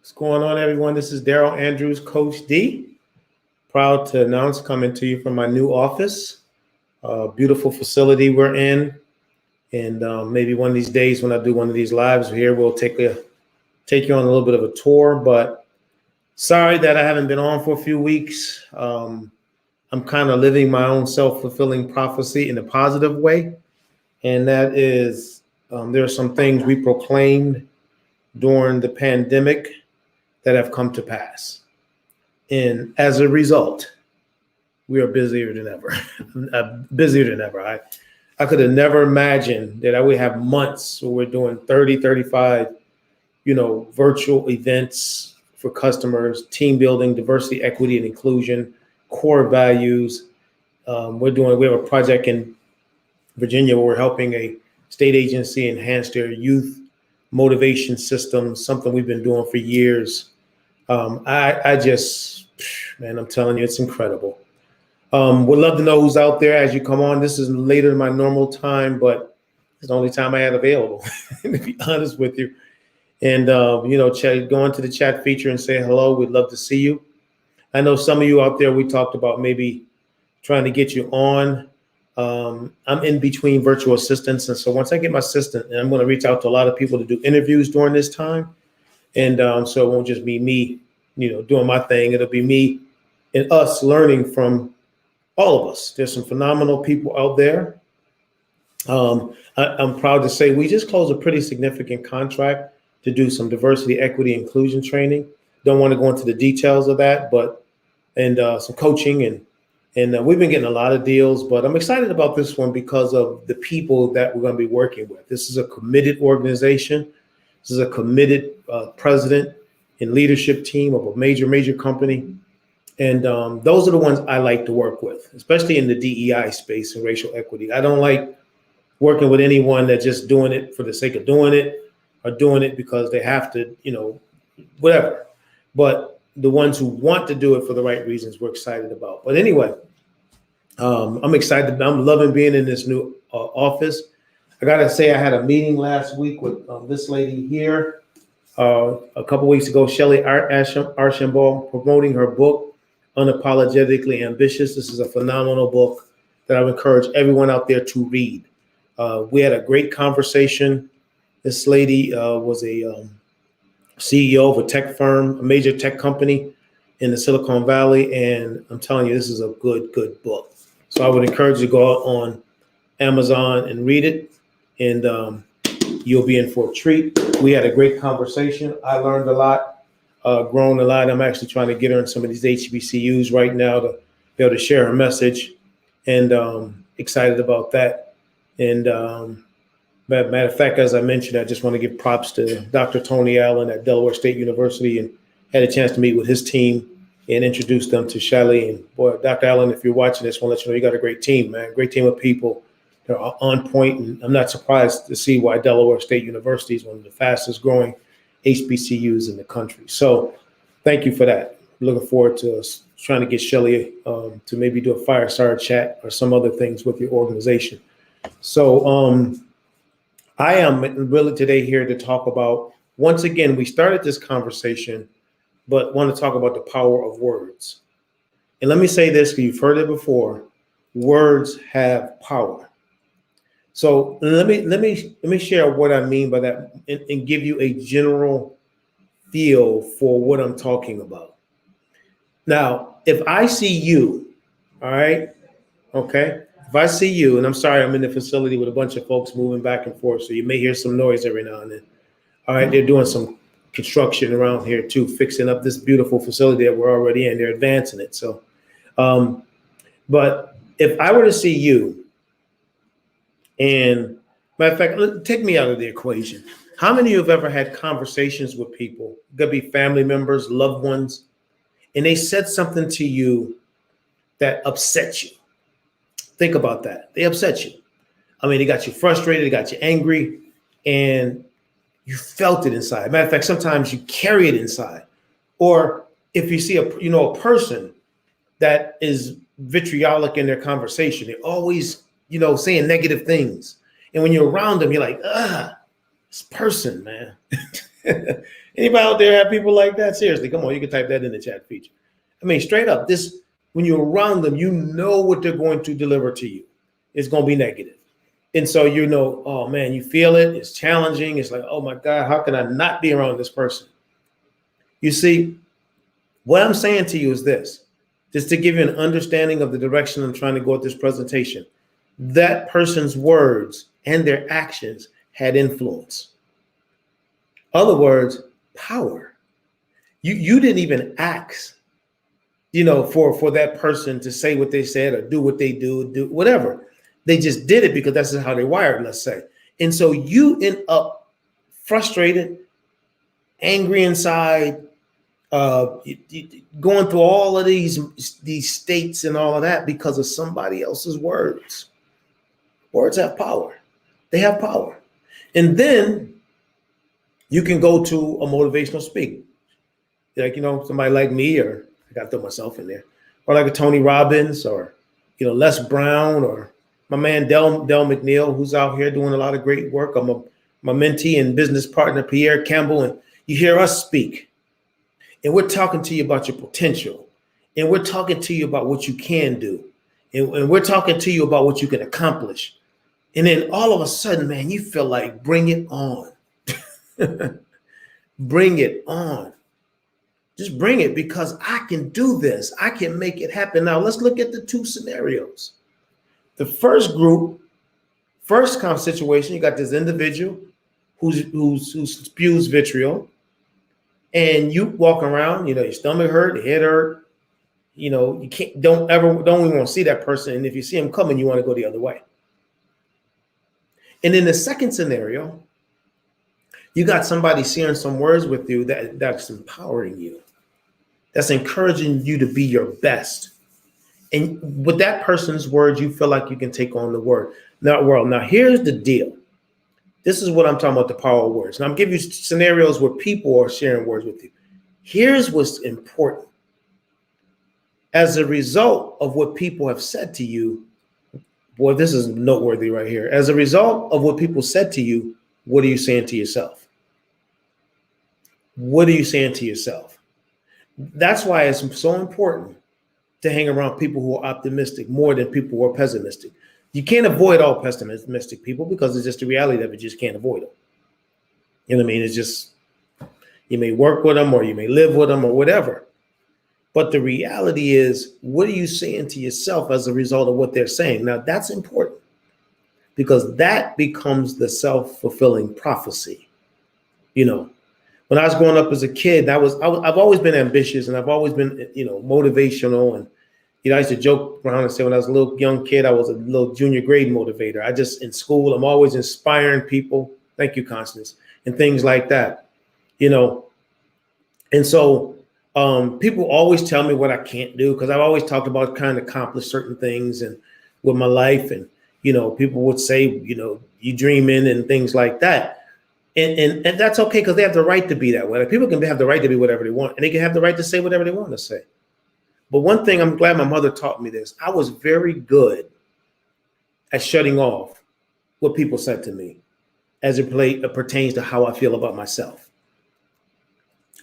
What's going on, everyone? This is Daryl Andrews, Coach D. Proud to announce coming to you from my new office. Beautiful facility we're in. And maybe one of these days when I do one of these lives here, we'll take you on a little bit of a tour. But sorry that I haven't been on for a few weeks. I'm kind of living my own self-fulfilling prophecy in a positive way. And that is there are some things we proclaimed during the pandemic that have come to pass. And as a result, we are busier than ever. Busier than ever. I could have never imagined that I would have months where we're doing 30, 35, virtual events for customers, team building, diversity, equity, and inclusion, core values. We have a project in Virginia where we're helping a state agency enhance their youth motivation system, something we've been doing for years. I'm telling you, it's incredible. Would love to know who's out there as you come on. This is later than my normal time, but it's the only time I had available, to be honest with you. And, go into the chat feature and say hello. We'd love to see you. I know some of you out there, we talked about maybe trying to get you on. I'm in between virtual assistants. And so once I get my assistant, and I'm going to reach out to a lot of people to do interviews during this time. And so it won't just be me, doing my thing. It'll be me and us learning from all of us. There's some phenomenal people out there. I'm proud to say we just closed a pretty significant contract to do some diversity, equity, inclusion training. Don't want to go into the details of that, but some coaching and we've been getting a lot of deals. But I'm excited about this one because of the people that we're going to be working with. This is a committed organization. This is a committed president and leadership team of a major company. And those are the ones I like to work with, especially in the DEI space and racial equity. I don't like working with anyone that's just doing it for the sake of doing it or doing it because they have to, whatever. But the ones who want to do it for the right reasons, we're excited about. But anyway, I'm excited. I'm loving being in this new office. I got to say, I had a meeting last week with this lady here a couple weeks ago, Shelly Archambault, promoting her book, Unapologetically Ambitious. This is a phenomenal book that I would encourage everyone out there to read. We had a great conversation. This lady was a CEO of a tech firm, a major tech company in the Silicon Valley. And I'm telling you, this is a good book. So I would encourage you to go out on Amazon and read it. And you'll be in for a treat. We had a great conversation. I learned a lot, grown a lot. I'm actually trying to get her in some of these HBCUs right now to be able to share her message, and excited about that. And matter of fact, as I mentioned, I just want to give props to Dr. Tony Allen at Delaware State University, and had a chance to meet with his team and introduce them to Shelly. And boy, Dr. Allen, if you're watching this, I want to let you know you got a great team, man. Great team of people. They're on point, and I'm not surprised to see why Delaware State University is one of the fastest growing HBCUs in the country. So thank you for that. Looking forward to us trying to get Shelly to maybe do a fireside chat or some other things with your organization. So I am really today here to talk about, once again, we started this conversation, but want to talk about the power of words. And let me say this, because you've heard it before, words have power. So let me share what I mean by that and give you a general feel for what I'm talking about. Now, if I see you, all right, okay, if I see you, and I'm sorry, I'm in the facility with a bunch of folks moving back and forth, so you may hear some noise every now and then. All right, they're doing some construction around here too, fixing up this beautiful facility that we're already in. They're advancing it. So, but if I were to see you, and matter of fact, take me out of the equation. How many of you have ever had conversations with people, it could be family members, loved ones, and they said something to you that upset you? Think about that. They upset you. I mean, they got you frustrated, they got you angry, and you felt it inside. Matter of fact, sometimes you carry it inside. Or if you see a person that is vitriolic in their conversation, they're always saying negative things. And when you're around them, you're like, this person, man. Anybody out there have people like that? Seriously, come on, you can type that in the chat feature. I mean, straight up, this, when you're around them, you know what they're going to deliver to you. It's going to be negative. And so, you know, oh man, you feel it. It's challenging. It's like, oh my God, how can I not be around this person? You see, what I'm saying to you is this, just to give you an understanding of the direction I'm trying to go with this presentation. That person's words and their actions had influence. Other words, power. You didn't even ask, you know, for that person to say what they said or do what they do whatever. They just did it because that's how they wired, let's say. And so you end up frustrated, angry inside, going through all of these states and all of that because of somebody else's words. Words have power. They have power. And then you can go to a motivational speaker, like, you know, somebody like me, or I got to throw myself in there, or like a Tony Robbins, or, you know, Les Brown, or my man Del McNeil, who's out here doing a lot of great work. I'm my mentee and business partner, Pierre Campbell, and you hear us speak. And we're talking to you about your potential. And we're talking to you about what you can do. And we're talking to you about what you can accomplish. And then all of a sudden, man, you feel like, bring it on. Bring it on. Just bring it, because I can do this. I can make it happen. Now, let's look at the two scenarios. The first group, first kind of situation, you got this individual who spews vitriol. And you walk around, you know, your stomach hurt, your head hurt, you know, you don't even want to see that person. And if you see him coming, you want to go the other way. And in the second scenario, you got somebody sharing some words with you that's empowering you, that's encouraging you to be your best. And with that person's words, you feel like you can take on the world. Now, here's the deal. This is what I'm talking about, the power of words. And I'm giving you scenarios where people are sharing words with you. Here's what's important. As a result of what people have said to you, boy, this is noteworthy right here. As a result of what people said to you, what are you saying to yourself? What are you saying to yourself? That's why it's so important to hang around people who are optimistic more than people who are pessimistic. You can't avoid all pessimistic people because it's just the reality that you just can't avoid them. You know what I mean? It's just, you may work with them or you may live with them or whatever. But the reality is, what are you saying to yourself as a result of what they're saying? Now, that's important because that becomes the self-fulfilling prophecy. You know, when I was growing up as a kid, I've always been ambitious, and I've always been, you know, motivational. And, you know, I used to joke around and say when I was a little young kid, I was a little junior grade motivator. I just, in school, I'm always inspiring people. Thank you, Constance, and things like that, you know. And so people always tell me what I can't do, because I've always talked about trying to accomplish certain things and with my life. And, you know, people would say, you know, you dreaming and things like that. And that's okay, because they have the right to be that way. Like, people can have the right to be whatever they want, and they can have the right to say whatever they want to say. But one thing, I'm glad my mother taught me this. I was very good at shutting off what people said to me as it pertains to how I feel about myself.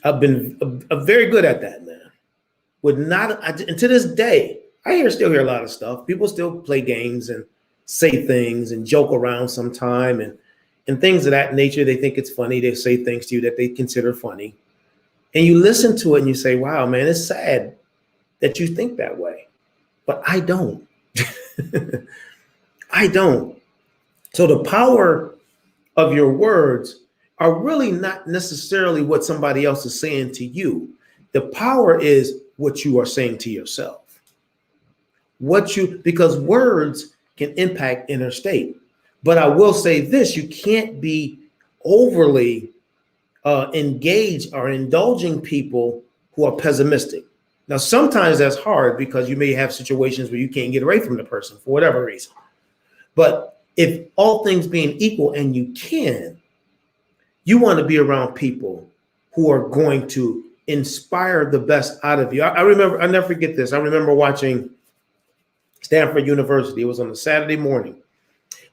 I've been very good at that, man. And to this day, I still hear a lot of stuff. People still play games and say things and joke around sometime and things of that nature. They think it's funny. They say things to you that they consider funny. And you listen to it and you say, wow, man, it's sad that you think that way. But I don't. I don't. So the power of your words are really not necessarily what somebody else is saying to you. The power is what you are saying to yourself. Because words can impact inner state. But I will say this, you can't be overly engaged or indulging people who are pessimistic. Now, sometimes that's hard because you may have situations where you can't get away from the person for whatever reason. But if all things being equal and you can, you want to be around people who are going to inspire the best out of you. I remember, I'll never forget this. I remember watching Stanford University. It was on a Saturday morning.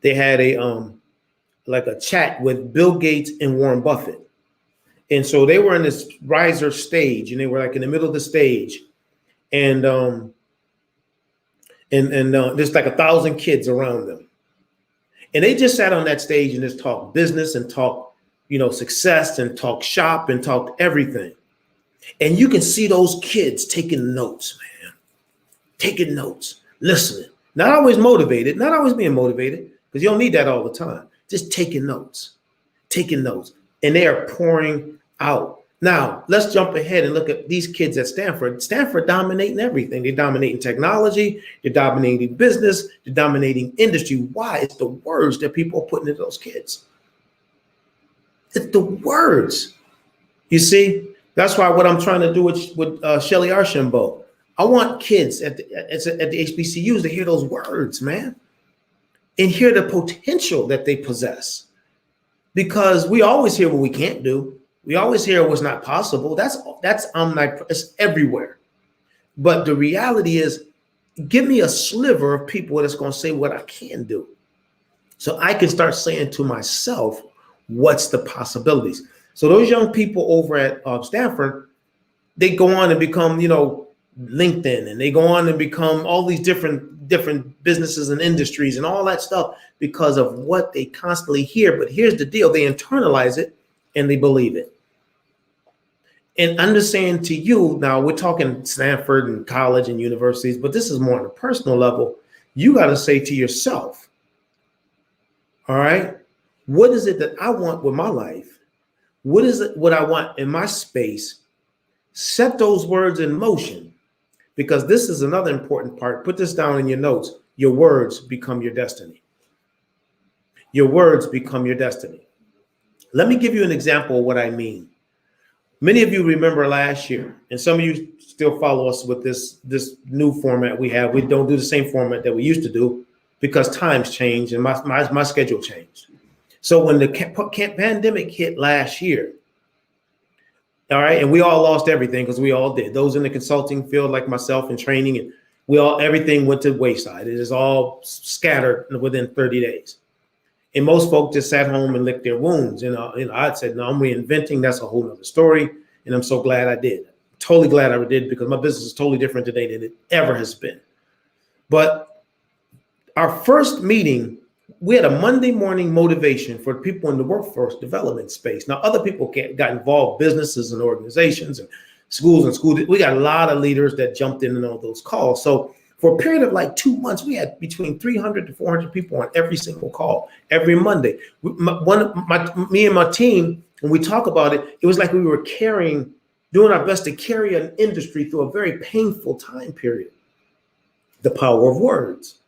They had a chat with Bill Gates and Warren Buffett. And so they were in this riser stage, and they were like in the middle of the stage, and there's like 1,000 kids around them, and they just sat on that stage and just talked business and talk, success and talk shop and talk everything. And you can see those kids taking notes, man, taking notes, listening, not always motivated, not always being motivated, because you don't need that all the time. Just taking notes, and they are pouring out. Now, let's jump ahead and look at these kids at Stanford. Stanford dominating everything. They're dominating technology. They're dominating business. They're dominating industry. Why? It's the words that people are putting into those kids. It's the words. You see, that's why what I'm trying to do with Shelly Archambault. I want kids at the HBCUs to hear those words, man, and hear the potential that they possess. Because we always hear what we can't do. We always hear what's not possible. That's it's everywhere. But the reality is, give me a sliver of people that's going to say what I can do, so I can start saying to myself, what's the possibilities? So those young people over at Stanford, they go on and become, LinkedIn, and they go on and become all these different businesses and industries and all that stuff because of what they constantly hear. But here's the deal: they internalize it and they believe it. And I'm just saying to you, now we're talking Stanford and college and universities, but this is more on a personal level. You got to say to yourself, all right, what is it that I want with my life? What is it what I want in my space? Set those words in motion. Because this is another important part. Put this down in your notes. Your words become your destiny. Your words become your destiny. Let me give you an example of what I mean. Many of you remember last year, and some of you still follow us with this new format we have. We don't do the same format that we used to do because times changed and my schedule changed. So when the pandemic hit last year, all right, and we all lost everything because we all did. Those in the consulting field, like myself, and training, and everything went to the wayside. It is all scattered within 30 days. And most folks just sat home and licked their wounds. I said, no, I'm reinventing. That's a whole other story. And I'm so glad I did. Totally glad I did, because my business is totally different today than it ever has been. But our first meeting, we had a Monday morning motivation for people in the workforce development space. Now, other people got involved, businesses and organizations and schools. We got a lot of leaders that jumped in on those calls. So for a period of like 2 months, we had between 300 to 400 people on every single call every Monday. Me and my team, when we talk about it, it was like we were doing our best to carry an industry through a very painful time period. The power of words.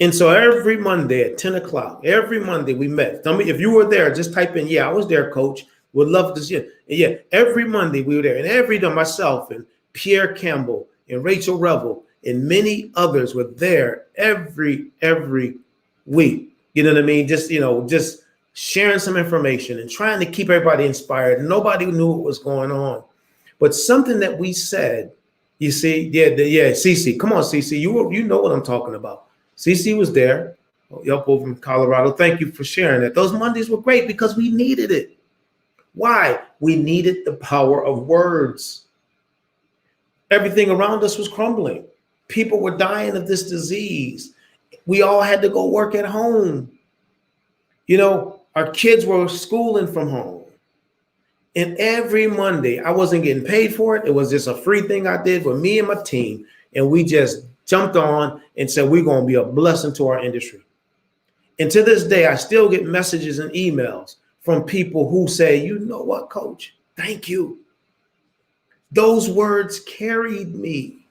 And so every Monday at 10 o'clock, every Monday we met. Tell me if you were there, just type in, yeah, I was there, coach. Would love to see you. Yeah, every Monday we were there. And every day myself and Pierre Campbell and Rachel Revel and many others were there every week. You know what I mean? Just sharing some information and trying to keep everybody inspired. Nobody knew what was going on. But something that we said, you see, yeah, Cece, come on, Cece, you know what I'm talking about. Cece was there, up over in Colorado. Thank you for sharing that. Those Mondays were great because we needed it. Why? We needed the power of words. Everything around us was crumbling. People were dying of this disease. We all had to go work at home. Our kids were schooling from home. And every Monday, I wasn't getting paid for it. It was just a free thing I did with me and my team. And we just jumped on and said, we're going to be a blessing to our industry. And to this day, I still get messages and emails from people who say, you know what, coach? Thank you. Those words carried me.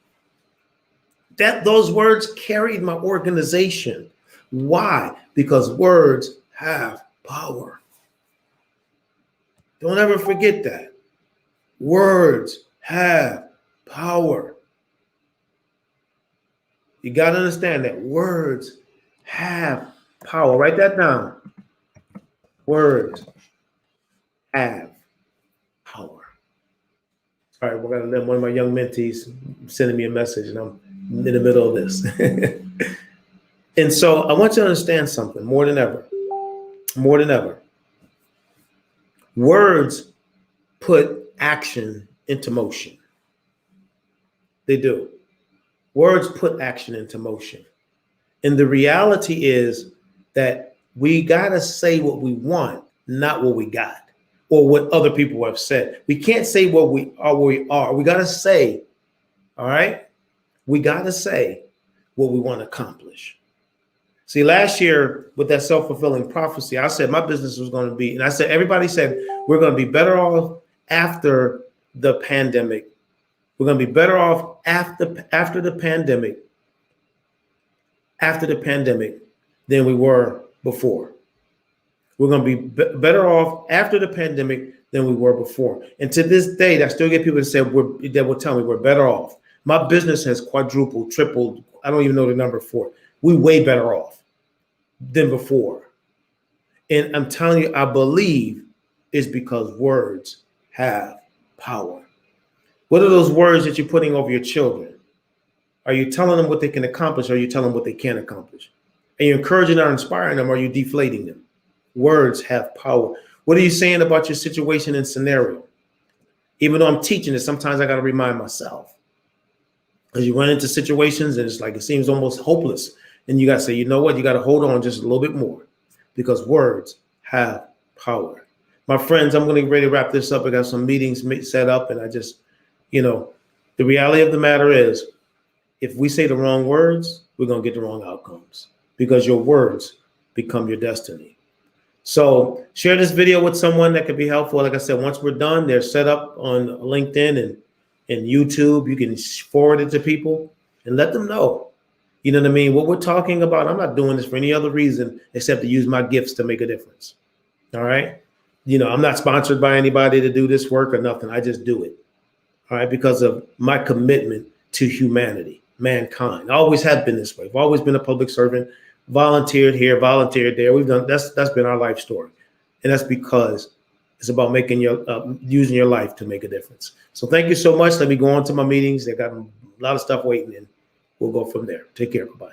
Those words carried my organization. Why? Because words have power. Don't ever forget that. Words have power. You got to understand that words have power. Write that down. Words have power. All right, we're going to let one of my young mentees sending me a message, and I'm in the middle of this. And so I want you to understand something more than ever. Words put action into motion. They do. Words put action into motion. And the reality is that we got to say what we want, not what we got or what other people have said. We can't say what we are where we are. We got to say, all right? We got to say what we want to accomplish. See, last year with that self-fulfilling prophecy, I said my business was going to be, and I said, everybody said, we're going to be better off after the pandemic. We're going to be better off after the pandemic than we were before. We're going to be better off after the pandemic than we were before. And to this day, I still get people that say that will tell me we're better off. My business has quadrupled, tripled. I don't even know the number for it. We're way better off than before. And I'm telling you, I believe it's because words have power. What are those words that you're putting over your children? Are you telling them what they can accomplish? Or are you telling them what they can't accomplish? Are you encouraging or inspiring them? Or are you deflating them? Words have power. What are you saying about your situation and scenario? Even though I'm teaching it, sometimes I got to remind myself. Because you run into situations and it's like it seems almost hopeless. And you got to say, you know what? You got to hold on just a little bit more because words have power. My friends, I'm going to get ready to wrap this up. I got some meetings set up and I just, the reality of the matter is if we say the wrong words, we're going to get the wrong outcomes because your words become your destiny. So share this video with someone that could be helpful. Like I said, once we're done, they're set up on LinkedIn and YouTube. You can forward it to people and let them know. You know what I mean? What we're talking about, I'm not doing this for any other reason except to use my gifts to make a difference. All right? I'm not sponsored by anybody to do this work or nothing. I just do it. All right? Because of my commitment to humanity, mankind. I always have been this way. I've always been a public servant. Volunteered here, volunteered there. We've done that's been our life story, and that's because it's about making using your life to make a difference. So thank you so much. Let me go on to my meetings. They got a lot of stuff waiting, and we'll go from there. Take care. Bye-bye.